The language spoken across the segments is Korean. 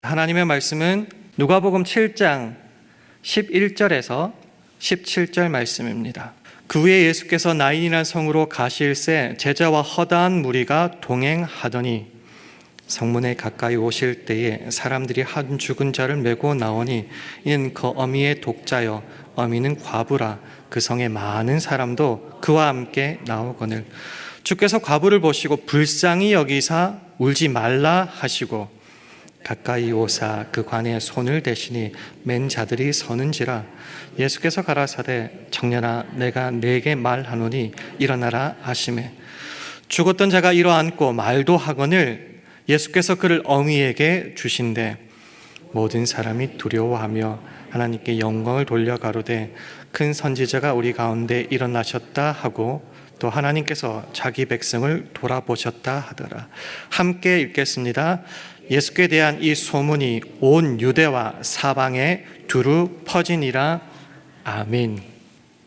하나님의 말씀은 누가복음 7장 11절에서 17절 말씀입니다. 그 후에 예수께서 나인이라는 성으로 가실새 제자와 허다한 무리가 동행하더니 성문에 가까이 오실 때에 사람들이 한 죽은 자를 메고 나오니 이는 그 어미의 독자여 어미는 과부라. 그 성에 많은 사람도 그와 함께 나오거늘 주께서 과부를 보시고 불쌍히 여기사 울지 말라 하시고 가까이 오사 그 관에 손을 대시니 맨 자들이 서는지라. 예수께서 가라사대 청년아 내가 네게 말하노니 일어나라 하시매 죽었던 자가 일어앉고 말도 하거늘 예수께서 그를 어미에게 주신대 모든 사람이 두려워하며 하나님께 영광을 돌려 가로되 큰 선지자가 우리 가운데 일어나셨다 하고 또 하나님께서 자기 백성을 돌아보셨다 하더라. 함께 읽겠습니다. 예수께 대한 이 소문이 온 유대와 사방에 두루 퍼지니라. 아멘.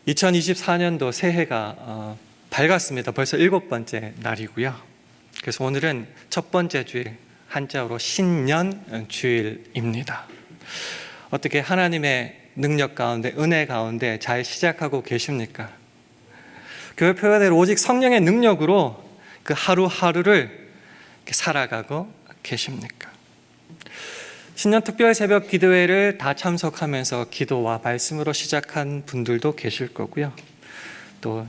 2024년도 새해가 밝았습니다. 벌써 7번째 날이고요. 그래서 오늘은 첫 번째 주일, 한자어로 신년 주일입니다. 어떻게 하나님의 능력 가운데, 은혜 가운데 잘 시작하고 계십니까? 교회 표현대로 오직 성령의 능력으로 그 하루하루를 살아가고 계십니까? 신년 특별 새벽 기도회를 다 참석하면서 기도와 말씀으로 시작한 분들도 계실 거고요. 또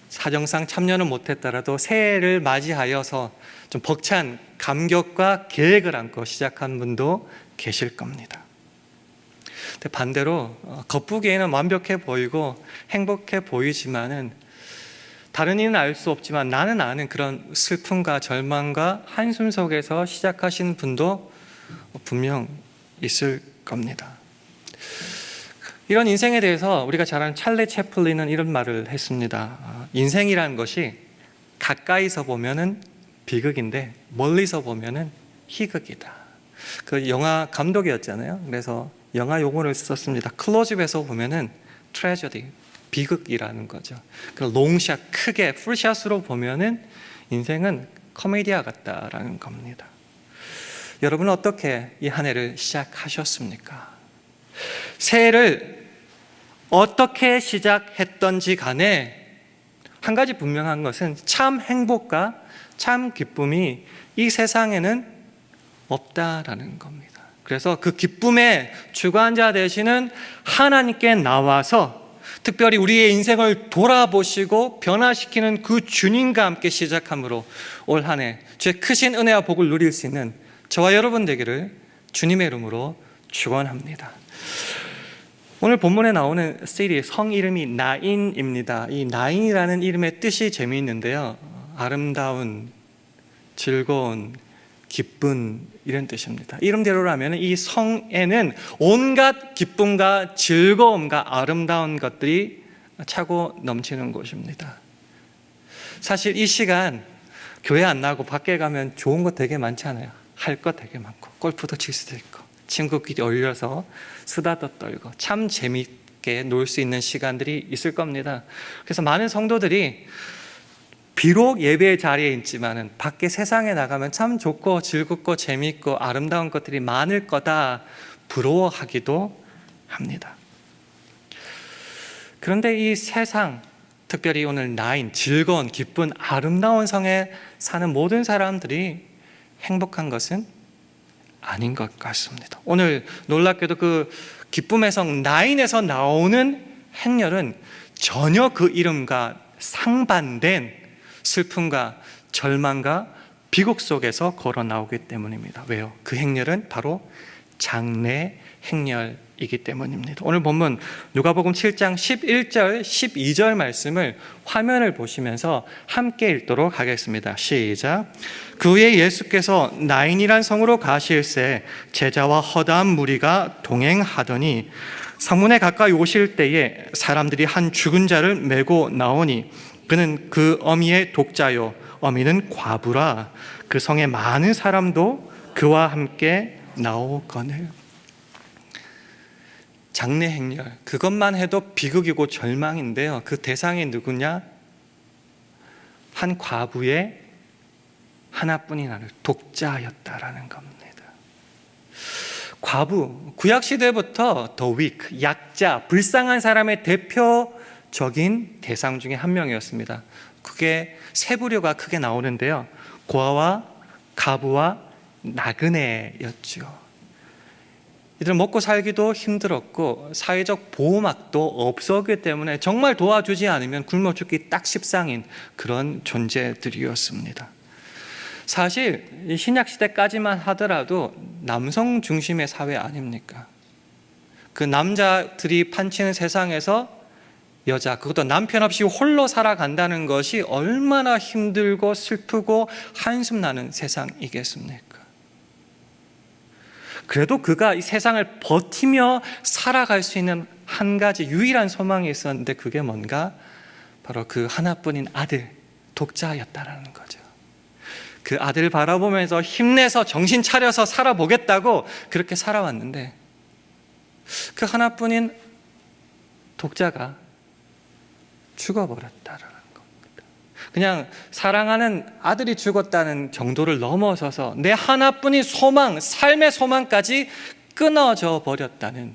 사정상 참여는 못했더라도 새해를 맞이하여서 좀 벅찬 감격과 계획을 안고 시작한 분도 계실 겁니다. 근데 반대로 겉보기에는 완벽해 보이고 행복해 보이지만은 다른 이는 알 수 없지만 나는 아는 그런 슬픔과 절망과 한숨 속에서 시작하신 분도 분명 있을 겁니다. 이런 인생에 대해서 우리가 잘 아는 찰리 채플린은 이런 말을 했습니다. 인생이라는 것이 가까이서 보면은 비극인데 멀리서 보면은 희극이다. 그 영화 감독이었잖아요. 그래서 영화 용어를 썼습니다. 클로즈업에서 보면은 트래저디, 비극이라는 거죠. 그 롱샷, 크게 풀샷으로 보면은 인생은 코미디아 같다라는 겁니다. 여러분은 어떻게 이 한 해를 시작하셨습니까? 새해를 어떻게 시작했던지 간에 한 가지 분명한 것은 참 행복과 참 기쁨이 이 세상에는 없다라는 겁니다. 그래서 그 기쁨의 주관자 되시는 하나님께 나와서 특별히 우리의 인생을 돌아보시고 변화시키는 그 주님과 함께 시작함으로 올 한 해 주의 크신 은혜와 복을 누릴 수 있는 저와 여러분 되기를 주님의 이름으로 축원합니다. 오늘 본문에 나오는 시리 성 이름이 나인입니다. 이 나인이라는 이름의 뜻이 재미있는데요. 아름다운, 즐거운, 기쁜 이런 뜻입니다. 이름대로라면 이 성에는 온갖 기쁨과 즐거움과 아름다운 것들이 차고 넘치는 곳입니다. 사실 이 시간 교회 안 나가고 밖에 가면 좋은 거 되게 많잖아요. 할 거 되게 많고 골프도 칠 수도 있고 친구끼리 어울려서 수다도 떨고 참 재미있게 놀 수 있는 시간들이 있을 겁니다. 그래서 많은 성도들이 비록 예배의 자리에 있지만은 밖에 세상에 나가면 참 좋고 즐겁고 재미있고 아름다운 것들이 많을 거다 부러워하기도 합니다. 그런데 이 세상, 특별히 오늘 나인, 즐거운, 기쁜, 아름다운 성에 사는 모든 사람들이 행복한 것은 아닌 것 같습니다. 오늘 놀랍게도 그 기쁨의 성 나인에서 나오는 행렬은 전혀 그 이름과 상반된 슬픔과 절망과 비극 속에서 걸어 나오기 때문입니다. 왜요? 그 행렬은 바로 장래 행렬이기 때문입니다. 오늘 본문 누가복음 7장 11절 12절 말씀을 화면을 보시면서 함께 읽도록 하겠습니다. 시작. 그 후에 예수께서 나인이란 성으로 가실새 제자와 허다한 무리가 동행하더니 성문에 가까이 오실 때에 사람들이 한 죽은 자를 메고 나오니 그는 그 어미의 독자요 어미는 과부라. 그 성에 많은 사람도 그와 함께 나오거늘. 장래 행렬, 그것만 해도 비극이고 절망인데요. 그 대상이 누구냐? 한 과부의 하나뿐인 아들, 독자였다라는 겁니다. 과부, 구약 시대부터 the weak, 약자, 불쌍한 사람의 대표적인 대상 중에 한 명이었습니다. 그게 세 부류가 크게 나오는데요. 고아와 가부와 나그네였죠. 이들은 먹고 살기도 힘들었고 사회적 보호막도 없었기 때문에 정말 도와주지 않으면 굶어 죽기 딱 십상인 그런 존재들이었습니다. 사실 이 신약 시대까지만 하더라도 남성 중심의 사회 아닙니까? 그 남자들이 판치는 세상에서 여자, 그것도 남편 없이 홀로 살아간다는 것이 얼마나 힘들고 슬프고 한숨 나는 세상이겠습니까? 그래도 그가 이 세상을 버티며 살아갈 수 있는 한 가지 유일한 소망이 있었는데 그게 뭔가? 바로 그 하나뿐인 아들, 독자였다라는 거죠. 그 아들을 바라보면서 힘내서 정신 차려서 살아보겠다고 그렇게 살아왔는데 그 하나뿐인 독자가 죽어버렸다라는 겁니다. 그냥 사랑하는 아들이 죽었다는 정도를 넘어서서 내 하나뿐인 소망, 삶의 소망까지 끊어져 버렸다는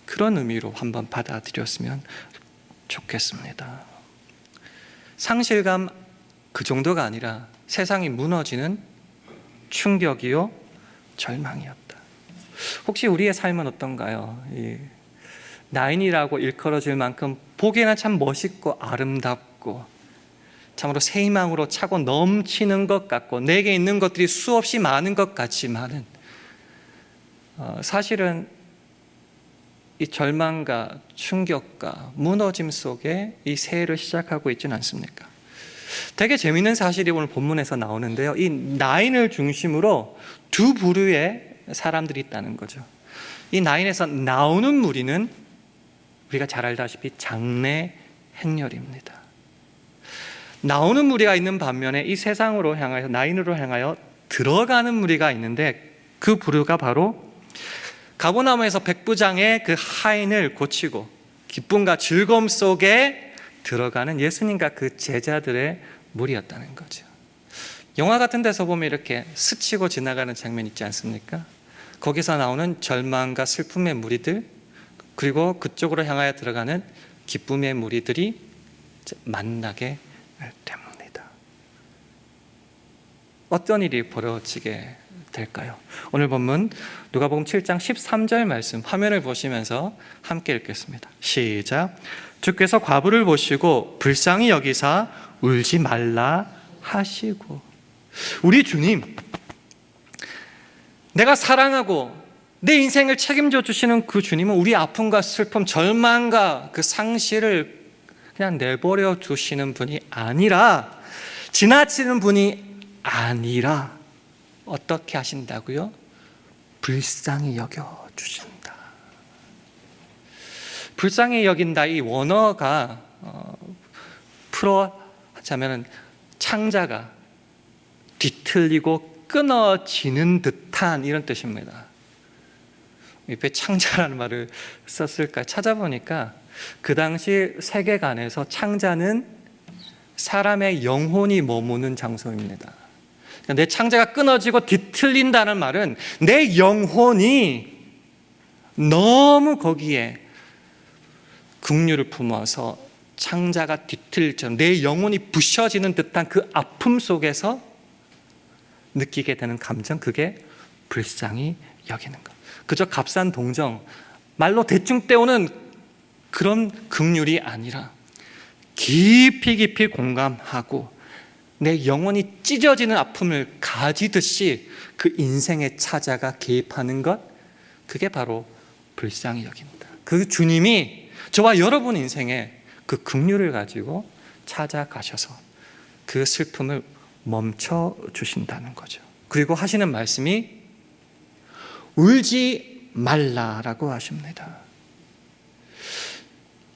그런 의미로 한번 받아들였으면 좋겠습니다. 상실감 그 정도가 아니라 세상이 무너지는 충격이요 절망이었다. 혹시 우리의 삶은 어떤가요? 나인이라고 일컬어질 만큼 보기에는 참 멋있고 아름답고 참으로 새 희망으로 차고 넘치는 것 같고 내게 있는 것들이 수없이 많은 것 같지만은 사실은 이 절망과 충격과 무너짐 속에 이 새해를 시작하고 있지는 않습니까? 되게 재미있는 사실이 오늘 본문에서 나오는데요. 이 나인을 중심으로 두 부류의 사람들이 있다는 거죠. 이 나인에서 나오는 무리는 우리가 잘 알다시피 장래 행렬입니다. 나오는 무리가 있는 반면에 이 세상으로 향하여 나인으로 향하여 들어가는 무리가 있는데 그 부류가 바로 가버나움에서 백부장의 그 하인을 고치고 기쁨과 즐거움 속에 들어가는 예수님과 그 제자들의 무리였다는 거죠. 영화 같은 데서 보면 이렇게 스치고 지나가는 장면 있지 않습니까? 거기서 나오는 절망과 슬픔의 무리들 그리고 그쪽으로 향하여 들어가는 기쁨의 무리들이 만나게 됩니다. 어떤 일이 벌어지게 될까요? 오늘 본문 누가복음 7장 13절 말씀 화면을 보시면서 함께 읽겠습니다. 시작. 주께서 과부를 보시고 불쌍히 여기사 울지 말라 하시고. 우리 주님, 내가 사랑하고 내 인생을 책임져 주시는 그 주님은 우리 아픔과 슬픔, 절망과 그 상실을 그냥 내버려 두시는 분이 아니라, 지나치는 분이 아니라 어떻게 하신다고요? 불쌍히 여겨 주신다. 불쌍히 여긴다, 이 원어가 풀어하자면 창자가 뒤틀리고 끊어지는 듯한 이런 뜻입니다. 왜 창자라는 말을 썼을까 찾아보니까 그 당시 세계관에서 창자는 사람의 영혼이 머무는 장소입니다. 내 창자가 끊어지고 뒤틀린다는 말은 내 영혼이 너무 거기에 긍휼을 품어서 창자가 뒤틀리처럼 내 영혼이 부셔지는 듯한 그 아픔 속에서 느끼게 되는 감정, 그게 불쌍히 여기는 것. 그저 값싼 동정, 말로 대충 때우는 그런 긍휼이 아니라 깊이 깊이 공감하고 내 영혼이 찢어지는 아픔을 가지듯이 그 인생의 차자가 개입하는 것, 그게 바로 불쌍히 여긴다. 그 주님이 저와 여러분 인생에 그 긍휼을 가지고 찾아가셔서 그 슬픔을 멈춰 주신다는 거죠. 그리고 하시는 말씀이 울지 말라라고 하십니다.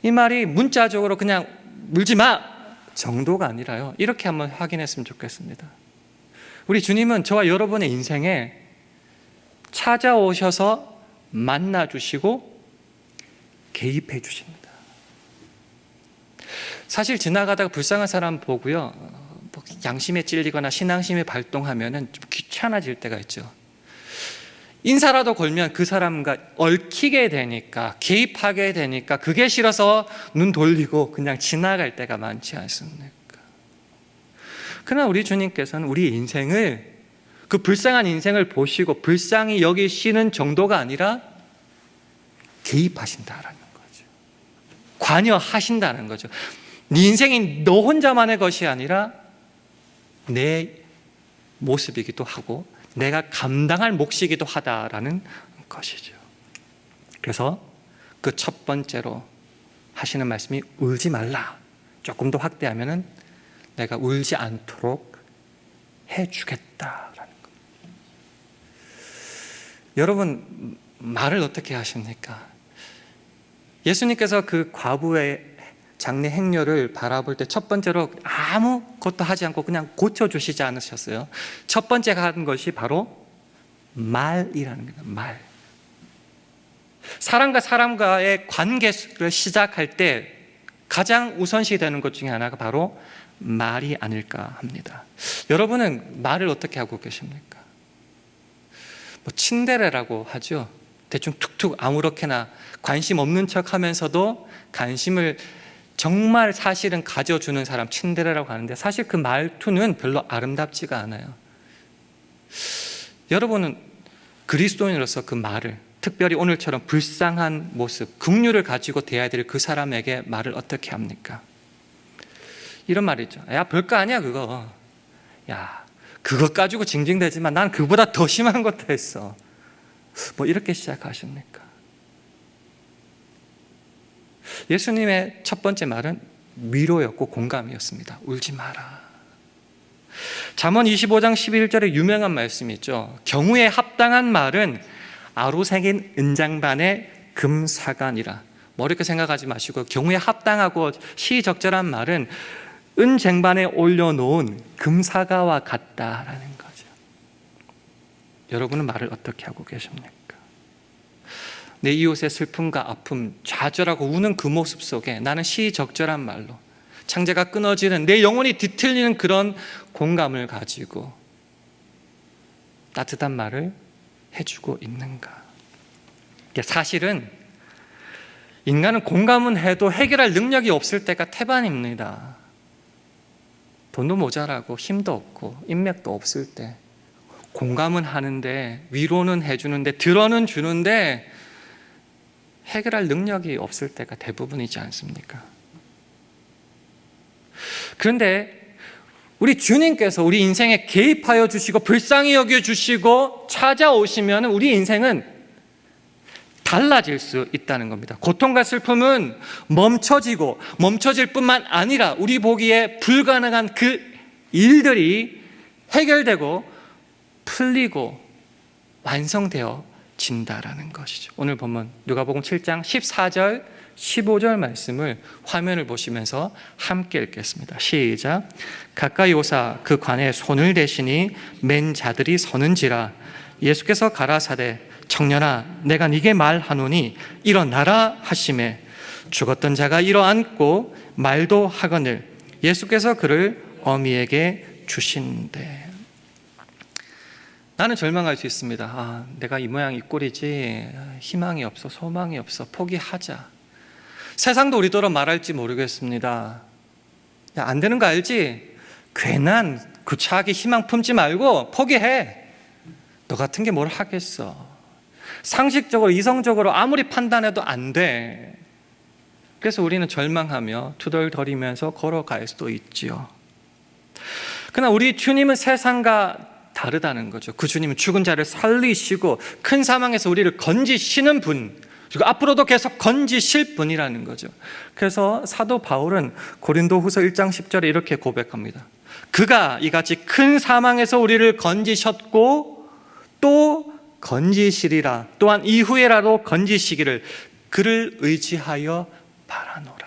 이 말이 문자적으로 그냥 울지 마 정도가 아니라요, 이렇게 한번 확인했으면 좋겠습니다. 우리 주님은 저와 여러분의 인생에 찾아오셔서 만나주시고 개입해 주십니다. 사실 지나가다가 불쌍한 사람 보고요, 양심에 찔리거나 신앙심이 발동하면 좀 귀찮아질 때가 있죠. 인사라도 걸면 그 사람과 얽히게 되니까, 개입하게 되니까 그게 싫어서 눈 돌리고 그냥 지나갈 때가 많지 않습니까? 그러나 우리 주님께서는 우리 인생을, 그 불쌍한 인생을 보시고 불쌍히 여기시는 정도가 아니라 개입하신다라는 거죠. 관여하신다는 거죠. 네 인생이 너 혼자만의 것이 아니라 내 모습이기도 하고 내가 감당할 몫이기도 하다라는 것이죠. 그래서 그 첫 번째로 하시는 말씀이 울지 말라. 조금 더 확대하면은 내가 울지 않도록 해주겠다라는 겁니다. 여러분, 말을 어떻게 하십니까? 예수님께서 그 과부의 장례 행렬을 바라볼 때 첫 번째로 아무것도 하지 않고 그냥 고쳐주시지 않으셨어요. 첫 번째 한 것이 바로 말이라는 겁니다. 말. 사람과 사람과의 관계를 시작할 때 가장 우선시 되는 것 중에 하나가 바로 말이 아닐까 합니다. 여러분은 말을 어떻게 하고 계십니까? 친데레라고 하죠. 대충 툭툭 아무렇게나 관심 없는 척 하면서도 관심을 정말 사실은 가져주는 사람, 친데레라고 하는데 사실 그 말투는 별로 아름답지가 않아요. 여러분은 그리스도인으로서 그 말을, 특별히 오늘처럼 불쌍한 모습, 긍휼을 가지고 대해야 될 그 사람에게 말을 어떻게 합니까? 이런 말이죠. 야, 별거 아니야 그거. 야, 그것 가지고 징징대지만 난 그보다 더 심한 것도 했어. 뭐 이렇게 시작하십니까? 예수님의 첫 번째 말은 위로였고 공감이었습니다. 울지 마라. 잠언 25장 11절에 유명한 말씀이 있죠. 경우에 합당한 말은 아로새긴 은장반의 금사간이라. 뭐 이렇게 생각하지 마시고 경우에 합당하고 시적절한 말은 은쟁반에 올려놓은 금사과와 같다라는 거죠. 여러분은 말을 어떻게 하고 계십니까? 내 이웃의 슬픔과 아픔, 좌절하고 우는 그 모습 속에 나는 시적절한 말로 창자가 끊어지는, 내 영혼이 뒤틀리는 그런 공감을 가지고 따뜻한 말을 해주고 있는가? 사실은 인간은 공감은 해도 해결할 능력이 없을 때가 태반입니다. 돈도 모자라고 힘도 없고 인맥도 없을 때 공감은 하는데, 위로는 해주는데, 들어는 주는데 해결할 능력이 없을 때가 대부분이지 않습니까? 그런데 우리 주님께서 우리 인생에 개입하여 주시고 불쌍히 여겨주시고 찾아오시면 우리 인생은 달라질 수 있다는 겁니다. 고통과 슬픔은 멈춰질 뿐만 아니라 우리 보기에 불가능한 그 일들이 해결되고 풀리고 완성되어 진다라는 것이죠. 오늘 본문 누가복음 7장 14절 15절 말씀을 화면을 보시면서 함께 읽겠습니다. 시작. 가까이 오사 그 관에 손을 대시니 맨 자들이 서는지라. 예수께서 가라사대 청년아 내가 네게 말하노니 일어나라 하시매 죽었던 자가 일어앉고 말도 하거늘 예수께서 그를 어미에게 주신대. 나는 절망할 수 있습니다. 내가 이 모양 이 꼴이지, 희망이 없어, 소망이 없어, 포기하자. 세상도 우리더러 말할지 모르겠습니다. 야, 안 되는 거 알지? 괜한 구차하게 희망 품지 말고 포기해. 너 같은 게 뭘 하겠어. 상식적으로 이성적으로 아무리 판단해도 안 돼. 그래서 우리는 절망하며 투덜거리면서 걸어갈 수도 있지요. 그러나 우리 주님은 세상과 다르다는 거죠. 그 주님은 죽은 자를 살리시고 큰 사망에서 우리를 건지시는 분, 그리고 앞으로도 계속 건지실 분이라는 거죠. 그래서 사도 바울은 고린도후서 1장 10절에 이렇게 고백합니다. 그가 이같이 큰 사망에서 우리를 건지셨고 또 건지시리라. 또한 이후에라도 건지시기를 그를 의지하여 바라노라.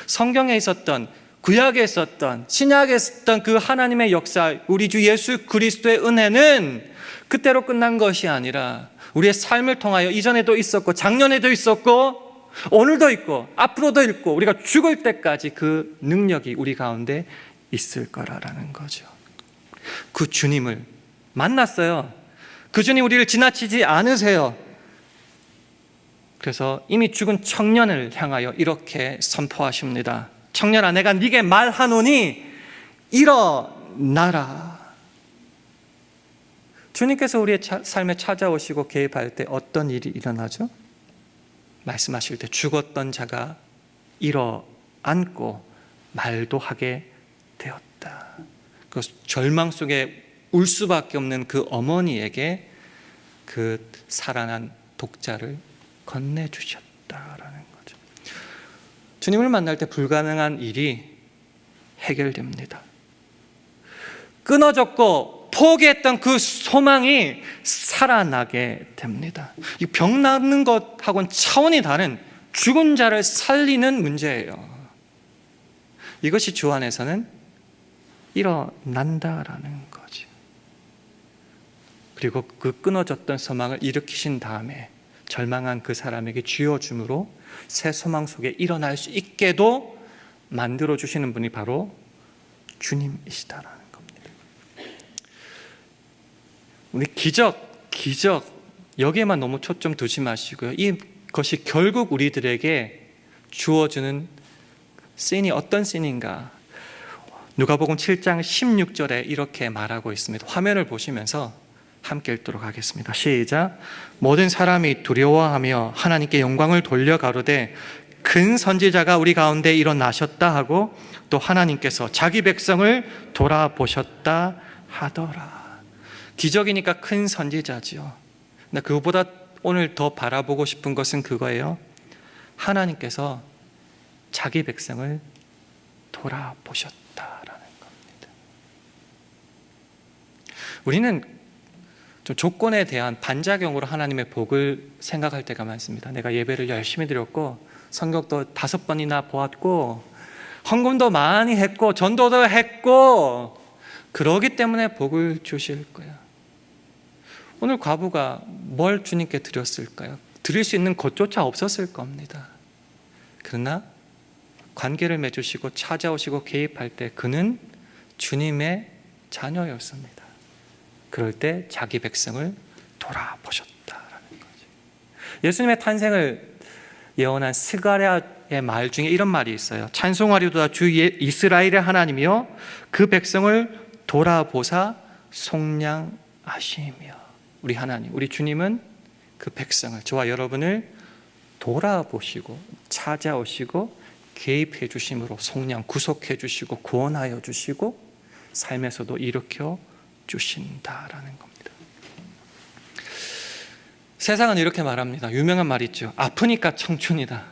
성경에 있었던, 구약에 있었던, 신약에 있었던 그 하나님의 역사, 우리 주 예수 그리스도의 은혜는 그때로 끝난 것이 아니라 우리의 삶을 통하여 이전에도 있었고 작년에도 있었고 오늘도 있고 앞으로도 있고 우리가 죽을 때까지 그 능력이 우리 가운데 있을 거라는 거죠. 그 주님을 만났어요. 그 주님 우리를 지나치지 않으세요. 그래서 이미 죽은 청년을 향하여 이렇게 선포하십니다. 청년아, 내가 네게 말하노니 일어나라. 주님께서 우리의 삶에 찾아오시고 개입할 때 어떤 일이 일어나죠? 말씀하실 때 죽었던 자가 일어앉고 말도 하게 되었다. 그 절망 속에 울 수밖에 없는 그 어머니에게 그 살아난 독자를 건네주셨다라는 거죠. 주님을 만날 때 불가능한 일이 해결됩니다. 끊어졌고 포기했던 그 소망이 살아나게 됩니다. 이 병 낫는 것하고는 차원이 다른 죽은 자를 살리는 문제예요. 이것이 주 안에서는 일어난다라는 거죠. 그리고 그 끊어졌던 소망을 일으키신 다음에 절망한 그 사람에게 쥐어줌으로 새 소망 속에 일어날 수 있게도 만들어주시는 분이 바로 주님이시다라는 겁니다. 우리 기적 여기에만 너무 초점 두지 마시고요. 이것이 결국 우리들에게 주어주는 씬이 어떤 씬인가? 누가복음 7장 16절에 이렇게 말하고 있습니다. 화면을 보시면서 함께 읽도록 하겠습니다. 시작. 모든 사람이 두려워하며 하나님께 영광을 돌려 가로되 큰 선지자가 우리 가운데 일어나셨다 하고 또 하나님께서 자기 백성을 돌아보셨다 하더라. 기적이니까 큰 선지자지요. 근데 그보다 오늘 더 바라보고 싶은 것은 그거예요. 하나님께서 자기 백성을 돌아보셨다라는 겁니다. 우리는 좀 조건에 대한 반작용으로 하나님의 복을 생각할 때가 많습니다. 내가 예배를 열심히 드렸고 성경도 5번이나 보았고 헌금도 많이 했고 전도도 했고 그러기 때문에 복을 주실 거야. 오늘 과부가 뭘 주님께 드렸을까요? 드릴 수 있는 것조차 없었을 겁니다. 그러나 관계를 맺으시고 찾아오시고 개입할 때 그는 주님의 자녀였습니다. 그럴 때 자기 백성을 돌아보셨다라는 거죠. 예수님의 탄생을 예언한 스가랴의 말 중에 이런 말이 있어요. 찬송하리로다 주 이스라엘의 하나님이여 그 백성을 돌아보사 속량하시며. 우리 하나님, 우리 주님은 그 백성을, 저와 여러분을 돌아보시고 찾아오시고 개입해 주심으로 속량, 구속해 주시고 구원하여 주시고 삶에서도 일으켜 주신다라는 겁니다. 세상은 이렇게 말합니다. 유명한 말 있죠. 아프니까 청춘이다.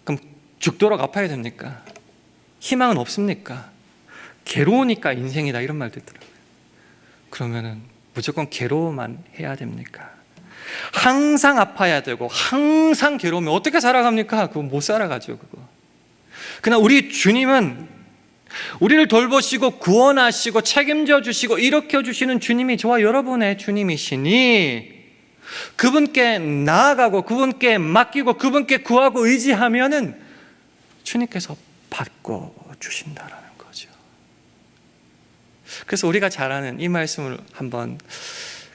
그럼 죽도록 아파야 됩니까? 희망은 없습니까? 괴로우니까 인생이다. 이런 말도 있더라고요. 그러면은 무조건 괴로워만 해야 됩니까? 항상 아파야 되고 항상 괴로우면 어떻게 살아갑니까? 그거 못 살아가죠. 그거. 그러나 우리 주님은 우리를 돌보시고 구원하시고 책임져 주시고 일으켜 주시는 주님이 저와 여러분의 주님이시니 그분께 나아가고 그분께 맡기고 그분께 구하고 의지하면은 주님께서 받고 주신다라는 거죠. 그래서 우리가 잘 아는 이 말씀을 한번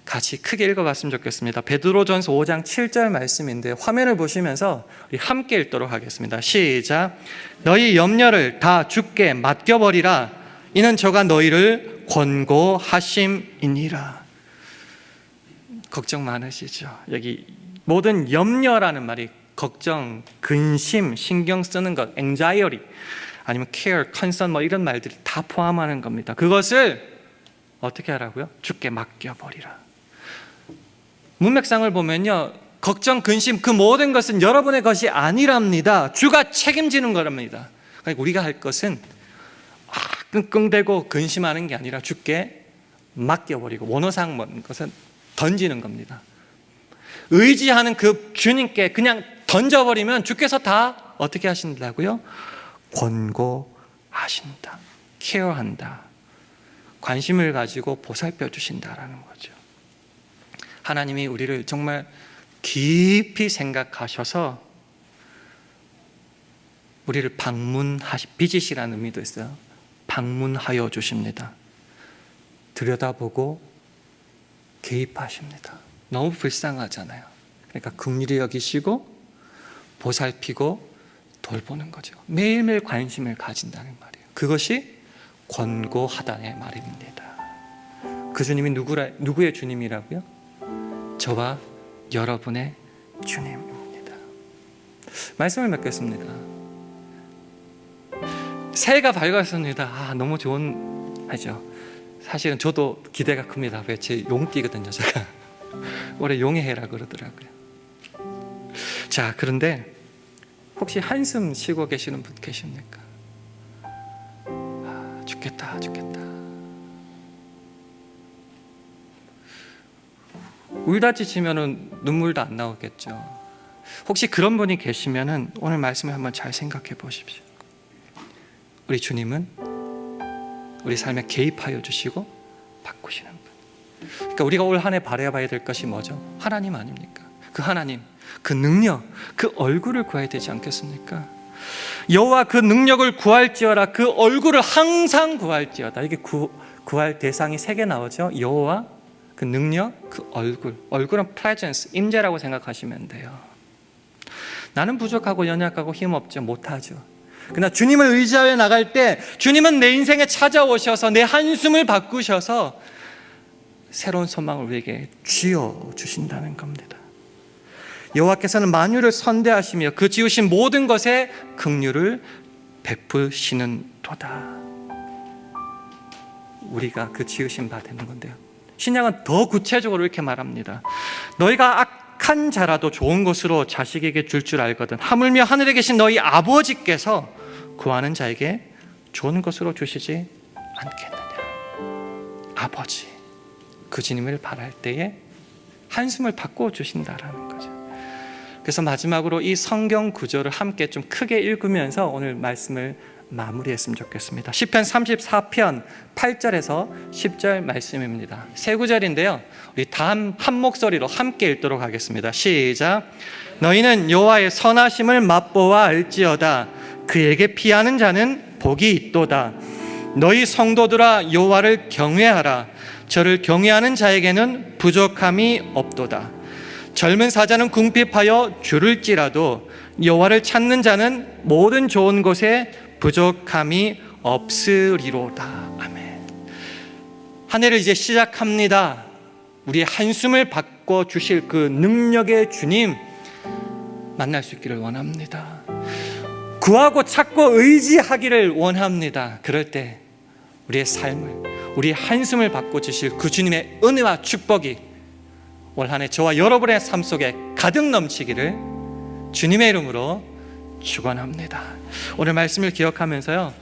같이 크게 읽어봤으면 좋겠습니다. 베드로전서 5장 7절 말씀인데 화면을 보시면서 우리 함께 읽도록 하겠습니다. 시작. 너희 염려를 다 주께 맡겨버리라. 이는 저가 너희를 권고하심이니라. 걱정 많으시죠? 여기 모든 염려라는 말이 걱정, 근심, 신경 쓰는 것, anxiety 아니면 care, concern 뭐 이런 말들이 다 포함하는 겁니다. 그것을 어떻게 하라고요? 주께 맡겨버리라. 문맥상을 보면요, 걱정, 근심 그 모든 것은 여러분의 것이 아니랍니다. 주가 책임지는 거랍니다. 그러니까 우리가 할 것은 끙끙대고 근심하는 게 아니라 주께 맡겨버리고 원어상 뭐 것은 던지는 겁니다. 의지하는 그 주님께 그냥 던져버리면 주께서 다 어떻게 하신다고요? 권고하신다, 케어한다, 관심을 가지고 보살펴 주신다라는 거죠. 하나님이 우리를 정말 깊이 생각하셔서 우리를 빚이시라는 의미도 있어요. 방문하여 주십니다. 들여다보고 개입하십니다. 너무 불쌍하잖아요. 그러니까 긍휼히 여기시고 보살피고 돌보는 거죠. 매일매일 관심을 가진다는 말이에요. 그것이 권고하다의 말입니다. 그 주님이 누구의 주님이라고요? 저와 여러분의 주님입니다. 말씀을 맺겠습니다. 새해가 밝았습니다. 너무 좋은 하죠. 사실은 저도 기대가 큽니다. 왜 제 용띠거든요. 제가 올해 용의 해라 그러더라고요. 자, 그런데 혹시 한숨 쉬고 계시는 분 계십니까? 죽겠다. 울다 지치면은 눈물도 안 나오겠죠. 혹시 그런 분이 계시면은 오늘 말씀을 한번 잘 생각해 보십시오. 우리 주님은 우리 삶에 개입하여 주시고 바꾸시는 분. 그러니까 우리가 올 한 해 바라봐야 될 것이 뭐죠? 하나님 아닙니까? 그 하나님, 그 능력, 그 얼굴을 구해야 되지 않겠습니까? 여호와 그 능력을 구할지어다. 그 얼굴을 항상 구할지어다. 이게 구할 대상이 3개 나오죠. 여호와, 그 능력, 그 얼굴. 얼굴은 presence, 임재라고 생각하시면 돼요. 나는 부족하고 연약하고 힘없죠. 못하죠. 그러나 주님을 의지하여 나갈 때 주님은 내 인생에 찾아오셔서 내 한숨을 바꾸셔서 새로운 소망을 우리에게 쥐어주신다는 겁니다. 여호와께서는 만유를 선대하시며 그 지으신 모든 것에 긍휼을 베푸시는 도다. 우리가 그 지으신 바 되는 건데요. 신약은 더 구체적으로 이렇게 말합니다. 너희가 악한 자라도 좋은 것으로 자식에게 줄 알거든 하물며 하늘에 계신 너희 아버지께서 구하는 자에게 좋은 것으로 주시지 않겠느냐. 아버지, 그 주님을 바랄 때에 한숨을 바꿔주신다라는 거죠. 그래서 마지막으로 이 성경 구절을 함께 좀 크게 읽으면서 오늘 말씀을 마무리했으면 좋겠습니다. 시편 34편 8절에서 10절 말씀입니다. 세 구절인데요. 우리 다 한 목소리로 함께 읽도록 하겠습니다. 시작. 너희는 여호와의 선하심을 맛보아 알지어다. 그에게 피하는 자는 복이 있도다. 너희 성도들아 여호와를 경외하라. 저를 경외하는 자에게는 부족함이 없도다. 젊은 사자는 궁핍하여 줄을지라도 여호와를 찾는 자는 모든 좋은 것에 부족함이 없으리로다. 아멘. 한 해를 이제 시작합니다. 우리의 한숨을 바꿔주실 그 능력의 주님 만날 수 있기를 원합니다. 구하고 찾고 의지하기를 원합니다. 그럴 때 우리의 삶을, 우리의 한숨을 바꿔주실 그 주님의 은혜와 축복이 올 한 해 저와 여러분의 삶 속에 가득 넘치기를 주님의 이름으로 축원합니다. 오늘 말씀을 기억하면서요,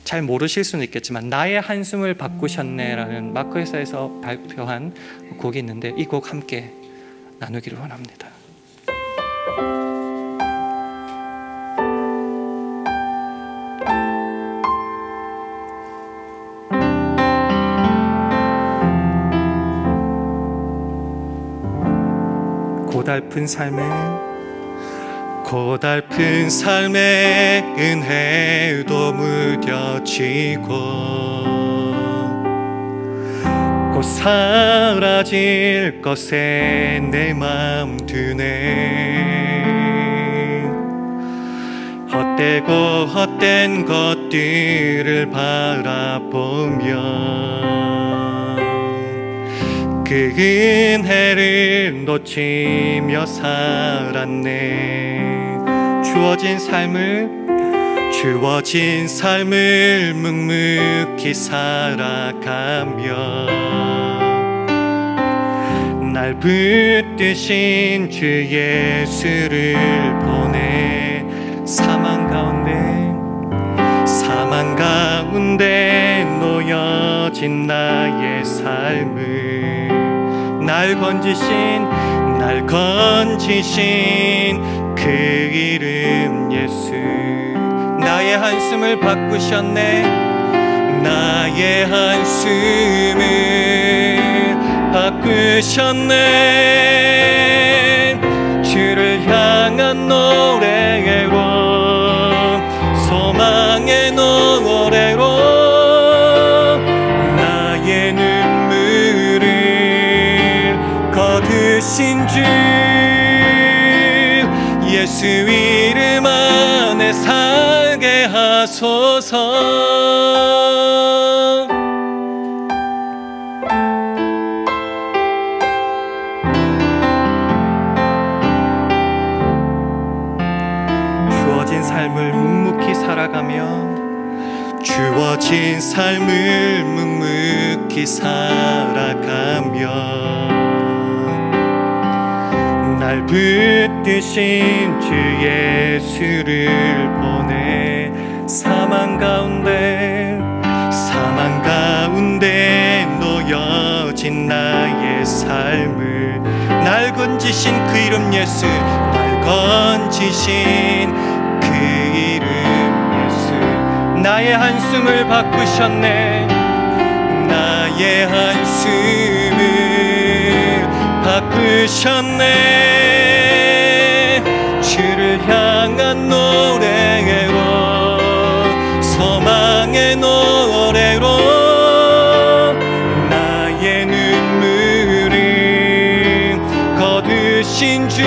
잘 모르실 수는 있겠지만 나의 한숨을 바꾸셨네라는 마크에서에서 발표한 곡이 있는데 이 곡 함께 나누기를 원합니다. 고달픈 삶에 은혜도 무뎌지고 곧 사라질 것에 내 맘 드네. 헛되고 헛된 것들을 바라보며 그 은혜를 놓치며 살았네. 주어진 삶을 묵묵히 살아가며 날 붙드신 주 예수를 보내 사망 가운데 놓여진 나의 삶을 날 건지신 그 이름 예수. 나의 한숨을 바꾸셨네. 나의 한숨을 바꾸셨네. 주를 향한 노래로 소망의 노래로 나의 눈물을 바꾸신 주 예수 이름 안에 살게 하소서. 주어진 삶을 묵묵히 살아가며 주어진 삶을 묵묵히 살아가며 날 붙드신 주 예수를 보내 사망 가운데 놓여진 나의 삶을 날 건지신 그 이름 예수, 날 건지신 그 이름 예수. 나의 한숨을 바꾸셨네. 나의 한숨을 바꾸셨네. 주를 향한 노래로 소망의 노래로 나의 눈물을 거두신 주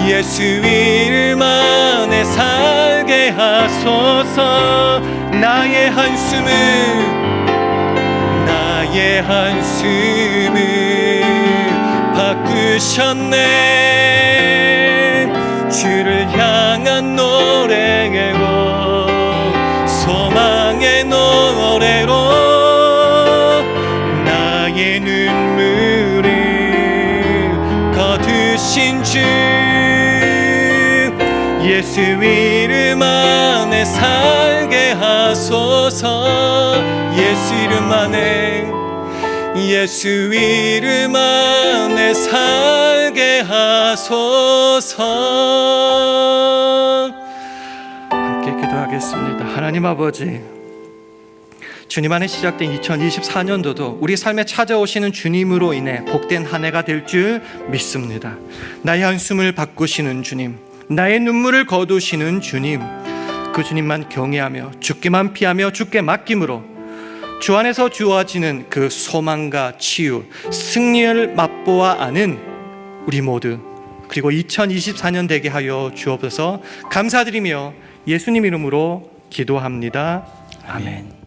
예수 이름 안에 살게 하소서. 나의 한숨을 바꾸셨네. 주를 향한 노래로 소망의 노래로 나의 눈물을 거두신 주 예수 이름 안에 살게 하소서. 예수 이름 안에, 예수 이름 안에 살게 하소서. 함께 기도하겠습니다. 하나님 아버지, 주님 안에 시작된 2024년도도 우리 삶에 찾아오시는 주님으로 인해 복된 한 해가 될 줄 믿습니다. 나의 한숨을 바꾸시는 주님, 나의 눈물을 거두시는 주님, 그 주님만 경외하며 죽기만 피하며 죽게 맡김으로 주 안에서 주어지는 그 소망과 치유, 승리를 맛보아 아는 우리 모두, 그리고 2024년 되게 하여 주옵소서. 감사드리며 예수님 이름으로 기도합니다. 아멘.